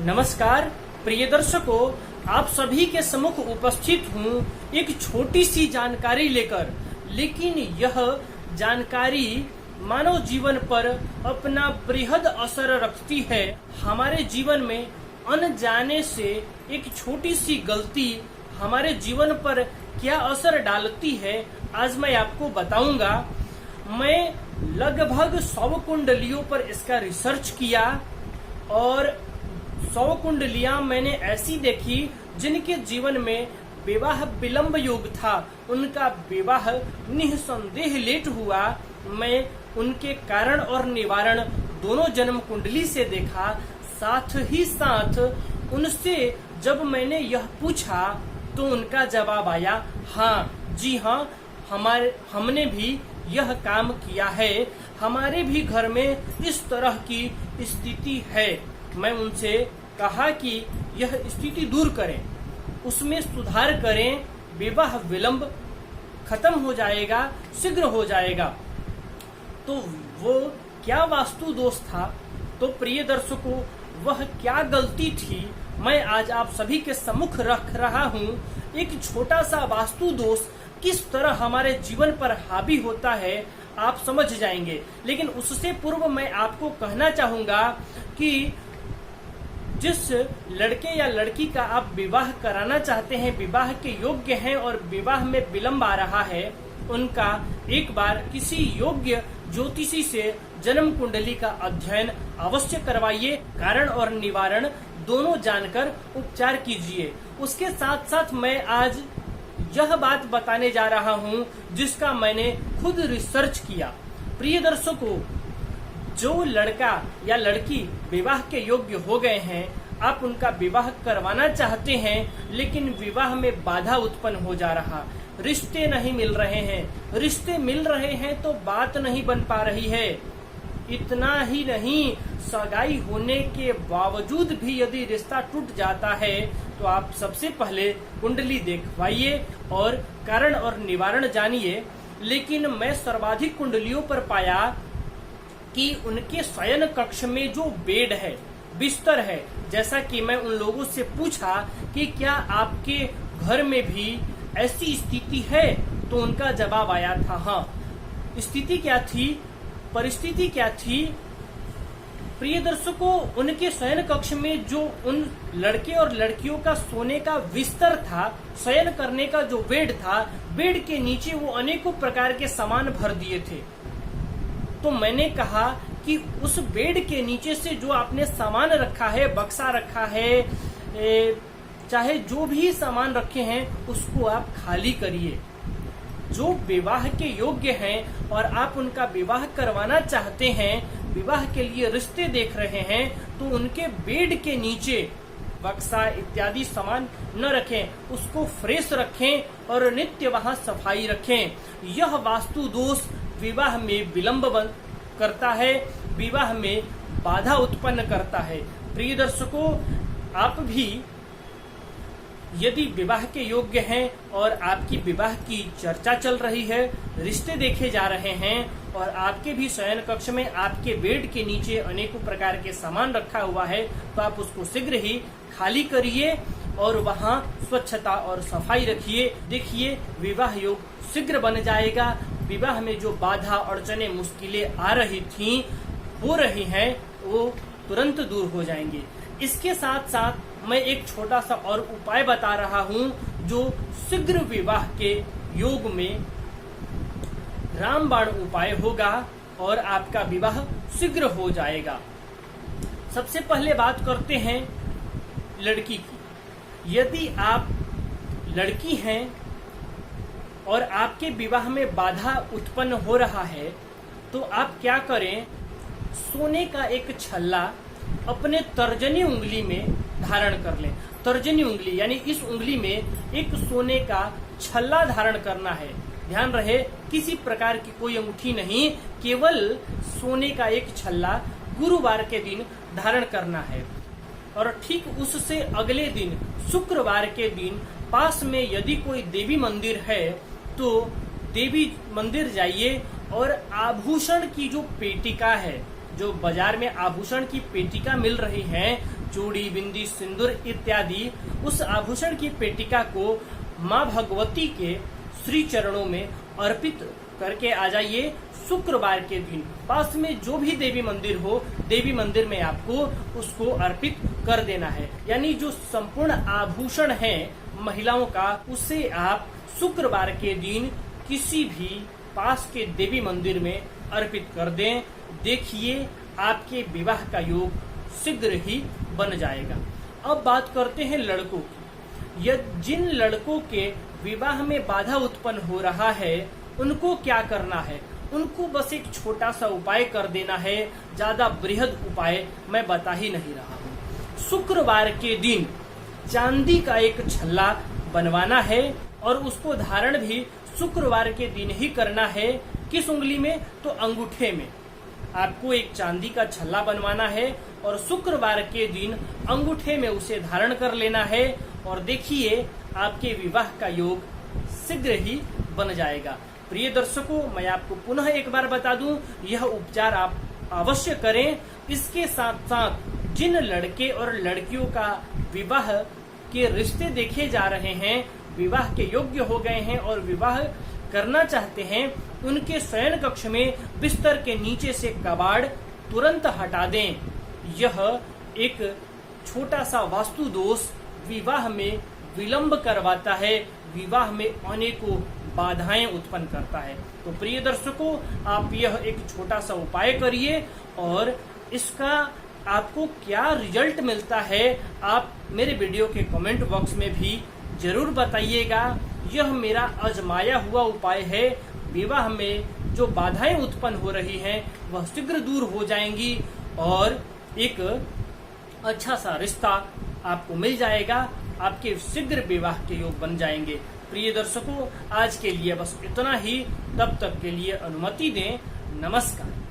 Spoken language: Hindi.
नमस्कार प्रिय दर्शकों, आप सभी के सम्मुख उपस्थित हूँ एक छोटी सी जानकारी लेकर। लेकिन यह जानकारी मानव जीवन पर अपना बृहद असर रखती है। हमारे जीवन में अनजाने से एक छोटी सी गलती हमारे जीवन पर क्या असर डालती है, आज मैं आपको बताऊंगा। मैं लगभग 100 कुंडलियों पर इसका रिसर्च किया और 100 कुंडलियां मैंने ऐसी देखी जिनके जीवन में विवाह विलंब योग था, उनका विवाह निसंदेह लेट हुआ। मैं उनके कारण और निवारण दोनों जन्म कुंडली से देखा। साथ ही साथ उनसे जब मैंने यह पूछा तो उनका जवाब आया, हाँ जी हाँ, हमने भी यह काम किया है, हमारे भी घर में इस तरह की स्थिति है। मैं उनसे कहा कि यह स्थिति दूर करें, उसमें सुधार करें, विवाह विलंब खत्म हो जाएगा, शीघ्र हो जाएगा। तो वो क्या वास्तु दोष था, तो प्रिय दर्शकों वह क्या गलती थी, मैं आज आप सभी के सम्मुख रख रहा हूँ। एक छोटा सा वास्तु दोष किस तरह हमारे जीवन पर हावी होता है आप समझ जाएंगे। लेकिन उससे पूर्व मैं आपको कहना चाहूंगा कि जिस लड़के या लड़की का आप विवाह कराना चाहते हैं, विवाह के योग्य हैं और विवाह में विलंब आ रहा है, उनका एक बार किसी योग्य ज्योतिषी से जन्म कुंडली का अध्ययन अवश्य करवाइए। कारण और निवारण दोनों जानकर उपचार कीजिए। उसके साथ साथ मैं आज यह बात बताने जा रहा हूं जिसका मैंने खुद रिसर्च किया। प्रिय दर्शकों, जो लड़का या लड़की विवाह के योग्य हो गए हैं, आप उनका विवाह करवाना चाहते हैं, लेकिन विवाह में बाधा उत्पन्न हो जा रहा, रिश्ते नहीं मिल रहे हैं, रिश्ते मिल रहे हैं तो बात नहीं बन पा रही है। इतना ही नहीं, सगाई होने के बावजूद भी यदि रिश्ता टूट जाता है तो आप सबसे पहले कुंडली देखवाइए और कारण और निवारण जानिए। लेकिन मैं सर्वाधिक कुंडलियों पर पाया कि उनके शयन कक्ष में जो बेड है, बिस्तर है, जैसा कि मैं उन लोगों से पूछा कि क्या आपके घर में भी ऐसी स्थिति है, तो उनका जवाब आया था हाँ। स्थिति क्या थी, परिस्थिति क्या थी? प्रिय दर्शकों, उनके शयन कक्ष में जो उन लड़के और लड़कियों का सोने का बिस्तर था, शयन करने का जो बेड था, बेड के नीचे वो अनेकों प्रकार के सामान भर दिए थे। तो मैंने कहा कि उस बेड के नीचे से जो आपने सामान रखा है, बक्सा रखा है, चाहे जो भी सामान रखे हैं, उसको आप खाली करिए। जो विवाह के योग्य हैं और आप उनका विवाह करवाना चाहते हैं, विवाह के लिए रिश्ते देख रहे हैं, तो उनके बेड के नीचे बक्सा इत्यादि सामान न रखें, उसको फ्रेश रखें और नित्य वहां सफाई रखें। यह वास्तु दोष विवाह में विलंब करता है, विवाह में बाधा उत्पन्न करता है। प्रिय दर्शकों, आप भी यदि विवाह के योग्य हैं और आपकी विवाह की चर्चा चल रही है, रिश्ते देखे जा रहे हैं और आपके भी शयन कक्ष में आपके बेड के नीचे अनेकों प्रकार के सामान रखा हुआ है, तो आप उसको शीघ्र ही खाली करिए और वहां स्वच्छता और सफाई रखिए। देखिए, विवाह योग शीघ्र बन जाएगा। विवाह में जो बाधा अड़चने मुश्किलें आ रही थीं, हो रही हैं, वो तुरंत दूर हो जाएंगे। इसके साथ साथ मैं एक छोटा सा और उपाय बता रहा हूं जो शीघ्र विवाह के योग में रामबाण उपाय होगा और आपका विवाह शीघ्र हो जाएगा। सबसे पहले बात करते हैं लड़की की। यदि आप लड़की हैं और आपके विवाह में बाधा उत्पन्न हो रहा है, तो आप क्या करें, सोने का एक छल्ला अपने तर्जनी उंगली में धारण कर लें। तर्जनी उंगली यानी इस उंगली में एक सोने का छल्ला धारण करना है। ध्यान रहे, किसी प्रकार की कोई अंगूठी नहीं, केवल सोने का एक छल्ला गुरुवार के दिन धारण करना है। और ठीक उससे अगले दिन शुक्रवार के दिन पास में यदि कोई देवी मंदिर है तो देवी मंदिर जाइए और आभूषण की जो पेटिका है, जो बाजार में आभूषण की पेटिका मिल रही है, चूड़ी, बिंदी, सिंदूर इत्यादि उस आभूषण की पेटिका को माँ भगवती के श्री चरणों में अर्पित करके आ जाइए। शुक्रवार के दिन पास में जो भी देवी मंदिर हो, देवी मंदिर में आपको उसको अर्पित कर देना है। यानी जो संपूर्ण आभूषण है महिलाओं का, उसे आप शुक्रवार के दिन किसी भी पास के देवी मंदिर में अर्पित कर दें। देखिए आपके विवाह का योग शीघ्र ही बन जाएगा। अब बात करते हैं लड़कों की। जिन लड़कों के विवाह में बाधा उत्पन्न हो रहा है उनको क्या करना है? उनको बस एक छोटा सा उपाय कर देना है। ज्यादा बृहद उपाय मैं बता ही नहीं रहा हूँ। शुक्रवार के दिन चांदी का एक छल्ला बनवाना है और उसको धारण भी शुक्रवार के दिन ही करना है। किस उंगली में? तो अंगूठे में। आपको एक चांदी का छल्ला बनवाना है और शुक्रवार के दिन अंगूठे में उसे धारण कर लेना है और देखिए आपके विवाह का योग शीघ्र ही बन जाएगा। प्रिय दर्शकों, मैं आपको पुनः एक बार बता दूं, यह उपचार आप अवश्य करें। इसके साथ साथ जिन लड़के और लड़कियों का विवाह के रिश्ते देखे जा रहे हैं, विवाह के योग्य हो गए हैं और विवाह करना चाहते हैं, उनके शयन कक्ष में बिस्तर के नीचे से कबाड़ तुरंत हटा दें। यह एक छोटा सा वास्तु दोष विवाह में विलंब करवाता है, विवाह में अनेकों बाधाएं उत्पन्न करता है। तो प्रिय दर्शकों, आप यह एक छोटा सा उपाय करिए और इसका आपको क्या रिजल्ट मिलता है आप मेरे वीडियो के कमेंट बॉक्स में भी जरूर बताइएगा। यह मेरा आजमाया हुआ उपाय है। विवाह में जो बाधाएं उत्पन्न हो रही हैं वह शीघ्र दूर हो जाएंगी और एक अच्छा सा रिश्ता आपको मिल जाएगा। आपके शीघ्र विवाह के योग बन जाएंगे। प्रिय दर्शकों, आज के लिए बस इतना ही। तब तक के लिए अनुमति दें। नमस्कार।